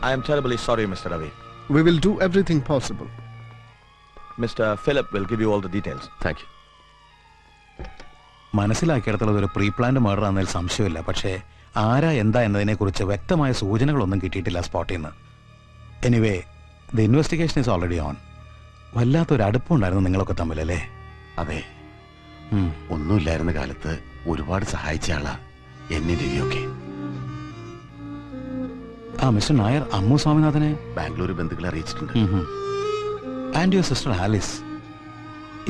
I am terribly sorry, Mr. Ravi. We will do everything possible. Mr. Philip will give you all the details. Thank you. മനസ്സിലാക്കിയിടത്തോളം ഒരു pre planned murder ആണെന്നതിൽ സംശയമില്ല. പക്ഷേ ആരാ എന്താ എന്നതിനെക്കുറിച്ച് വ്യക്തമായ സൂചനകളൊന്നും കിട്ടിയിട്ടില്ല സ്പോട്ടിൽ നിന്ന്. Anyway the investigation is already on. വല്ലാത്തൊരു അടുപ്പമുണ്ടായിരുന്നു നിങ്ങളൊക്കെ തമ്മിലല്ലേ? അതെ, ഒന്നുമില്ലായിരുന്ന കാലത്ത് ഒരുപാട് സഹായിച്ച ആളാ എന്നെ രവിയൊക്കെ. ആ മിസ്റ്റർ നായർ അമ്മു സ്വാമിനാഥനെ ബാംഗ്ലൂർ ബന്ധുക്കളെ അറിയിച്ചിട്ടുണ്ട്. ആൻഡ് യുവർ സിസ്റ്റർ ആലിസ്,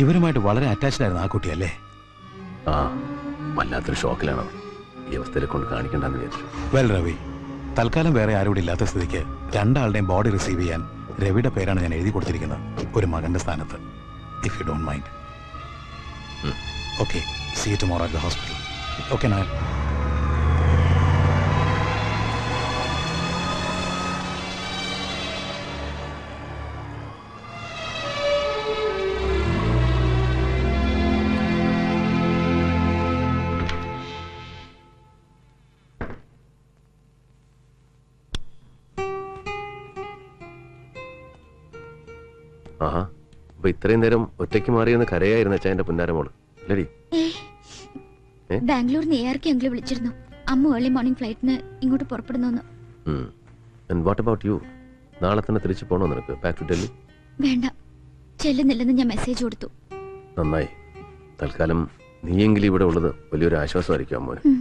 ഇവരുമായിട്ട് വളരെ അറ്റാച്ച്ഡ് ആയിരുന്നു ആ കുട്ടിയല്ലേ? ആ, വല്ലാത്തൊരു ഷോക്കിലാണ് അവർ. ഈ അവസ്ഥയിലെ കൊണ്ട് കാണിക്കണ്ടെന്ന് വിചാരിച്ചു. വെൽ രവി, തൽക്കാലം വേറെ ആരോടും ഇല്ലാത്ത സ്ഥിതിക്ക് രണ്ടാളുടെയും ബോഡി റിസീവ് ചെയ്യാൻ രവിയുടെ പേരാണ് ഞാൻ എഴുതി കൊടുത്തിരിക്കുന്നത്, ഒരു മകന്റെ സ്ഥാനത്ത്. If you don't mind. Okay, see you tomorrow at the hospital. Okay Nair. ആഹാ, അപ്പൊ ഇത്രയും നേരം ഒറ്റയ്ക്ക് മാറിയെന്ന് കരയായിരുന്നു അച്ഛാ എന്റെ പുന്നാരമോള് അല്ലേടി? ബാംഗ്ലൂരിന്ന് ARK അങ്കിൾ വിളിച്ചിരുന്നു. അമ്മ ഏർലി മോർണിംഗ് ഫ്ലൈറ്റിന് ഇങ്ങോട്ട് പുറപ്പെടുന്നു. What about you? നാളെ തന്നെ തിരിച്ചു പോണോ നിനക്ക് ബാക്ക് ടു ഡൽഹി? വേണ്ട, ചെല്ലുന്നില്ലെന്ന് ഞാൻ മെസ്സേജ് കൊടുത്തു. നന്നായി. തൽക്കാലം നീയെങ്കിലും ഇവിടെ ഉള്ളത് വലിയൊരു ആശ്വാസമായിരിക്കും അമ്മോന്.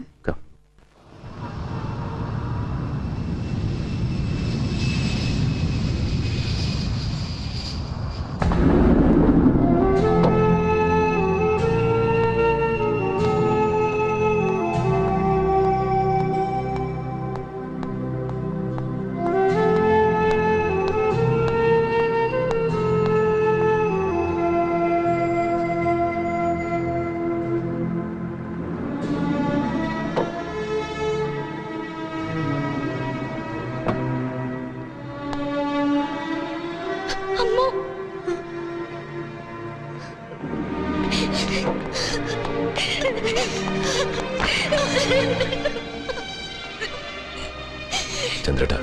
ചന്ദ്രേട്ടാ,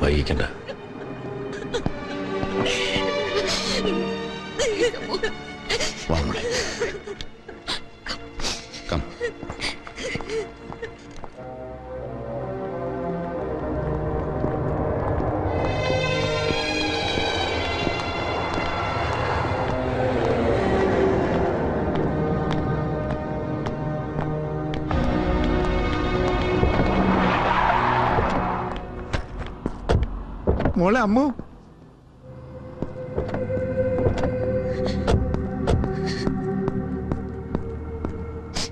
വൈകിക്കണ്ട. മോളെ അമ്മു,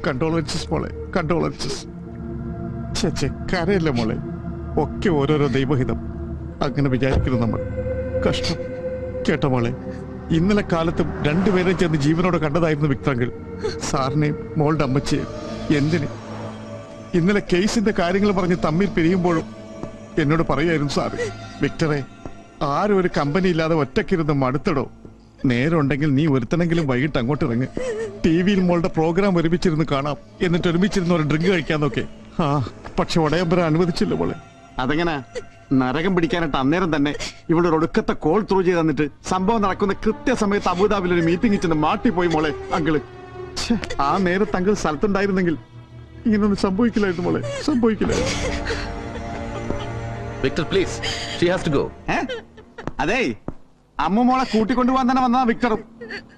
കണ്ടോളൻസസ് മോളെ, കണ്ടോളൻസസ്. ചേച്ചേ കരയല്ലേ മോളെ, ഒക്കെ ഓരോരോ ദൈവഹിതം. അങ്ങനെ വിചാരിക്കുന്നു നമ്മൾ. കഷ്ടം കേട്ടോ മോളെ. ഇന്നലെ കാലത്തും രണ്ടുപേരും ചെന്ന് ജീവനോടെ കണ്ടതായിരുന്നു വിക്ടറങ്കിൾ, സാറിനെയും മോളുടെ അമ്മച്ചിയെയും. എന്തിന്? ഇന്നലെ കേസിന്റെ കാര്യങ്ങൾ പറഞ്ഞ് തമ്മിൽ പിരിയുമ്പോഴും എന്നോട് പറയായിരുന്നു സാറ്, വിക്ടറെ ആരും ഒരു കമ്പനി ഇല്ലാതെ ഒറ്റക്കിരുന്ന് മടുത്തടോ, നേരമുണ്ടെങ്കിൽ നീ ഒരുത്തനെങ്കിലും വൈകിട്ട് അങ്ങോട്ട് ഇറങ്ങ്, TV-യിൽ മോളുടെ പ്രോഗ്രാം ഒരുമിച്ചിരുന്ന് കാണാം, എന്നിട്ട് ഒരുമിച്ചിരുന്ന് ഒരു ഡ്രിങ്ക് കഴിക്കാന്നൊക്കെ. ആ പക്ഷെ ഉടയമ്പര അനുവദിച്ചില്ല മോളെ. അതെങ്ങനെ നരകം പിടിക്കാനായിട്ട് അന്നേരം തന്നെ ഇവിടെ ഒരു ഒടുക്കത്തെ കോൾ ത്രൂ ചെയ്ത് തന്നിട്ട് സംഭവം നടക്കുന്ന കൃത്യസമയത്ത് അബുദാബിയിൽ ഒരു മീറ്റിംഗ് ചെന്ന് മാട്ടിപ്പോയി മോളെ അങ്കിള്. ആ നേരത്ത് അങ്കിൾ സ്ഥലത്തുണ്ടായിരുന്നെങ്കിൽ ഇങ്ങനൊന്നും സംഭവിക്കില്ലായിരുന്നു മോളെ, സംഭവിക്കില്ലായിരുന്നു. Victor please, she has to go. അതെ, അമ്മു മോളെ കൂട്ടിക്കൊണ്ടുപോകാൻ തന്നെ വന്നതാ വിക്ടറും.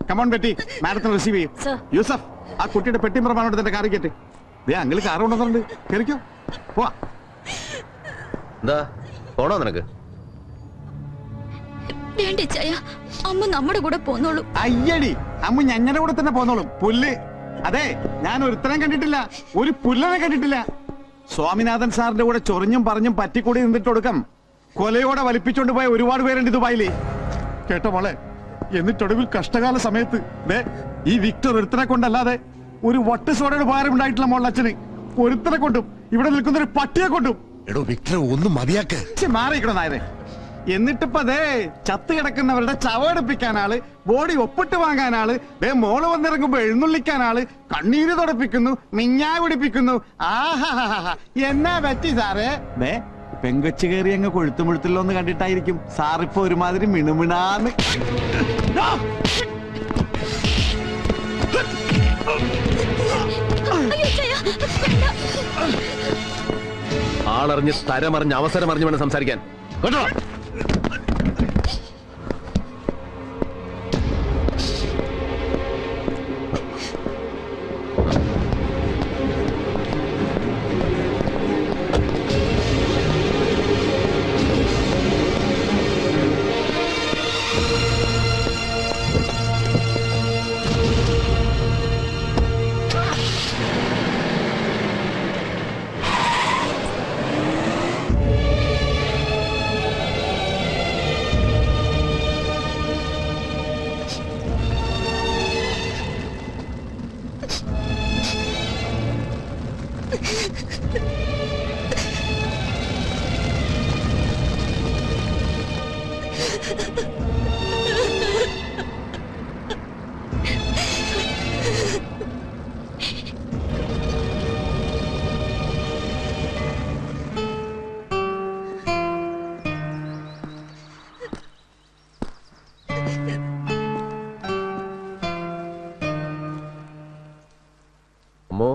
കമോൺ ബെറ്റി, മാഡത്തിന് റിസീവ് ചെയ്യും. യൂസഫ്, ആ കുട്ടിയുടെ പെട്ടി പ്രമാണോട് തന്റെ കാറി കയറ്റി. അങ്കിള് കാറ് കൊണ്ടുവന്നിട്ടുണ്ട്, കേറിക്കോ, പോവാ. എന്താ പോണോ നിനക്ക്? അമ്മ നമ്മുടെ കൂടെ പോന്നോളൂ. അയ്യടി, അമ്മ ഞങ്ങളുടെ കൂടെ തന്നെ പോന്നോളും. പുല്ല്. അതെ, ഞാൻ ഒരുത്തരം കണ്ടിട്ടില്ല, ഒരു പുല്ലനെ കണ്ടിട്ടില്ല. സ്വാമിനാഥൻ സാറിന്റെ കൂടെ ചൊറിഞ്ഞും പറഞ്ഞും പറ്റിക്കൂടി നിന്നിട്ട് കൊടുക്കാം. കൊലയോടെ വലിപ്പിച്ചോണ്ട് പോയ ഒരുപാട് പേരുണ്ട് ദുബായില്. കേട്ടോ മോളെ, എന്നിട്ടൊടുവിൽ കഷ്ടകാല സമയത്ത് ഈ വിക്ടർ ഒരുത്തനെ കൊണ്ടല്ലാതെ ഒരു വട്ട് സോഡയുടെ ഭാരം ഉണ്ടായിട്ടില്ല മോളുടെ അച്ഛന്. ഒരുത്തനെ കൊണ്ടും ഇവിടെ നിൽക്കുന്ന ഒരു പട്ടിയെ കൊണ്ടും. എടോ വിക്ടർ, ഒന്നും മതിയാക്ക്. മാറിയിക്കണോ നായരെ. എന്നിട്ടിപ്പോ ചത്ത് കിടക്കുന്നവരുടെ ചവടുപ്പിക്കാൻ ആള്, ബോഡി ഒപ്പിട്ട് വാങ്ങാൻ ആള്, മോള് വന്നിറങ്ങുമ്പോ എഴുന്നള്ളിക്കാൻ ആള്, കണ്ണീര് തുടപ്പിക്കുന്നു, മിഞ്ഞാ പിടിപ്പിക്കുന്നു. ആഹാ, എന്നാ പറ്റി സാറേ? പെങ്കൊച്ചു കയറി അങ്ങ് കൊഴുത്തുമുഴുത്തില്ലോന്ന് കണ്ടിട്ടായിരിക്കും സാറിപ്പോ ഒരുമാതിരി മിണുമിണാന്ന്. ആളറിഞ്ഞ് തരമറിഞ്ഞ് അവസരം അറിഞ്ഞു വേണം സംസാരിക്കാൻ കേട്ടോ. അമ്മോ,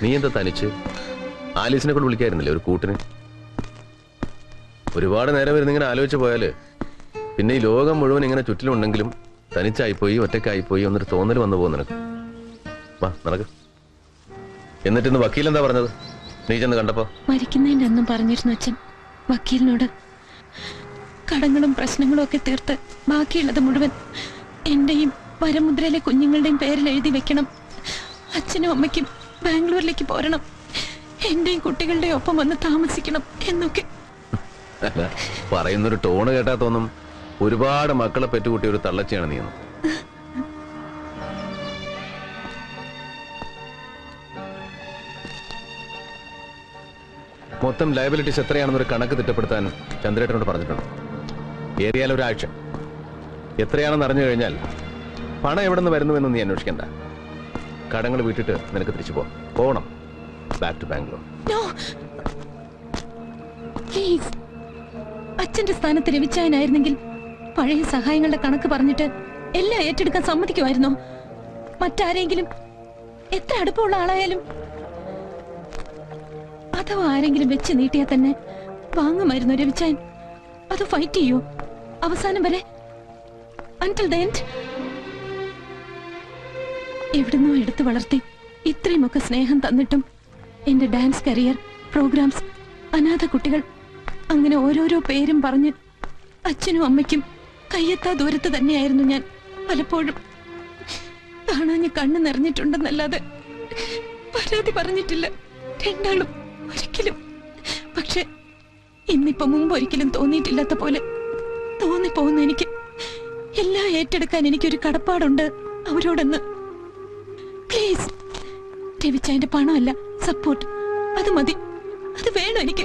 നീ എന്താ തനിച്ച്? ആലീസിനെ കൊണ്ട് വിളിക്കായിരുന്നില്ലേ ഒരു കൂട്ടിന്? ഒരുപാട് നേരം വരുന്നിങ്ങനെ ആലോചിച്ച് പോയാല് പിന്നെ ഈ ലോകം മുഴുവൻ ഇങ്ങനെ ചുറ്റിലുണ്ടെങ്കിലും തനിച്ചായിപ്പോയി, ഒറ്റക്കായിപ്പോയി എന്നൊരു തോന്നൽ വന്നു പോകും നിനക്ക്. വാ നടക്ക്. എന്നിട്ടിന്ന് വക്കീൽ എന്താ പറഞ്ഞത് നീ ചെന്ന് കണ്ടപ്പോ? മരിക്കുന്നതിന്റെ അന്നും പറഞ്ഞിരുന്നു അച്ഛൻ വക്കീലിനോട് കടങ്ങളും പ്രശ്നങ്ങളും ഒക്കെ തീർത്ത് ബാക്കിയുള്ളത് മുഴുവൻ എന്റെയും വരമുദ്രയിലെ കുഞ്ഞുങ്ങളുടെയും പേരിൽ എഴുതി വെക്കണം. അച്ഛനും അമ്മയ്ക്കും ബാംഗ്ലൂരിലേക്ക് പോരണം, എന്റെയും കുട്ടികളുടെ ഒപ്പം വന്ന് താമസിക്കണം എന്നൊക്കെ. പറയുന്നൊരു ടോണ് കേട്ടാ തോന്നും ഒരുപാട് മക്കളെ പെറ്റുകൂട്ടിയ ഒരു തള്ളച്ചിയാണ് നീ. മൊത്തം ലയബിലിറ്റീസ് എത്രയാണെന്നൊരു കണക്ക് തിട്ടപ്പെടുത്താൻ ചന്ദ്രേട്ടനോട് പറഞ്ഞിട്ടുണ്ട്. ഏറിയാൽ ഒരാഴ്ച. എത്രയാണെന്ന് അറിഞ്ഞു കഴിഞ്ഞാൽ പണം എവിടെ നിന്ന് വരുന്നുവെന്ന് നീ അന്വേഷിക്കണ്ട. കടങ്ങൾ വീട്ടിട്ട് നിനക്ക് തിരിച്ചു പോകണം. Back to Bangalore. പ്ലീസ്, അച്ഛന്റെ സ്ഥാനത്ത് രവിച്ചായനായിരുന്നെങ്കിൽ പഴയ സഹായങ്ങളുടെ കണക്ക് പറഞ്ഞിട്ട് എല്ലാം ഏറ്റെടുക്കാൻ സമ്മതിക്കുമായിരുന്നോ? മറ്റാരെങ്കിലും എത്ര അടുപ്പമുള്ള ആളായാലും അഥവാ ആരെങ്കിലും വെച്ച് നീട്ടിയാൽ തന്നെ വാങ്ങുമായിരുന്നു രവിച്ചായൻ. അത് ഫൈറ്റ് ചെയ്യൂ അവസാനം വരെ, until the end. എവിടുന്നോ എടുത്തു വളർത്തി ഇത്രയുമൊക്കെ സ്നേഹം തന്നിട്ടും എന്റെ ഡാൻസ് കരിയർ, പ്രോഗ്രാംസ്, അനാഥ കുട്ടികൾ, അങ്ങനെ ഓരോരോ പേരും പറഞ്ഞ് അച്ഛനും അമ്മയ്ക്കും കയ്യെത്താ ദൂരത്ത് തന്നെയായിരുന്നു ഞാൻ. പലപ്പോഴും കാണാഞ്ഞ് കണ്ണ് നിറഞ്ഞിട്ടുണ്ടെന്നല്ലാതെ പരാതി പറഞ്ഞിട്ടില്ല രണ്ടാളും ഒരിക്കലും. പക്ഷെ ഇന്നിപ്പോ മുമ്പ് ഒരിക്കലും തോന്നിയിട്ടില്ലാത്ത പോലെ തോന്നിപ്പോകുന്നു എനിക്ക്. എല്ലാം ഏറ്റെടുക്കാൻ എനിക്കൊരു കടപ്പാടുണ്ട് അവരോടെന്ന്. പ്ലീസ്, രവിച്ചായന്റെ പണമല്ല, സപ്പോർട്ട്, അത് മതി, അത് വേണം എനിക്ക്.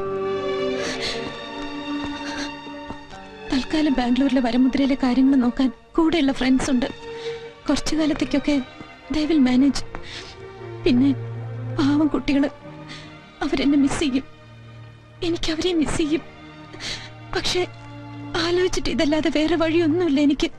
തൽക്കാലം ബാംഗ്ലൂരിലെ വരമുദ്രയിലെ കാര്യങ്ങൾ നോക്കാൻ കൂടെയുള്ള ഫ്രണ്ട്സ് ഉണ്ട്. കുറച്ചു കാലത്തേക്കൊക്കെ they will manage. പിന്നെ പാവം കുട്ടികള്, അവരെന്നെ മിസ് ചെയ്യും, എനിക്ക് അവരെ മിസ് ചെയ്യും. പക്ഷെ ആലോചിച്ചിട്ട് ഇതല്ലാതെ വേറെ വഴിയൊന്നുമില്ല എനിക്ക്.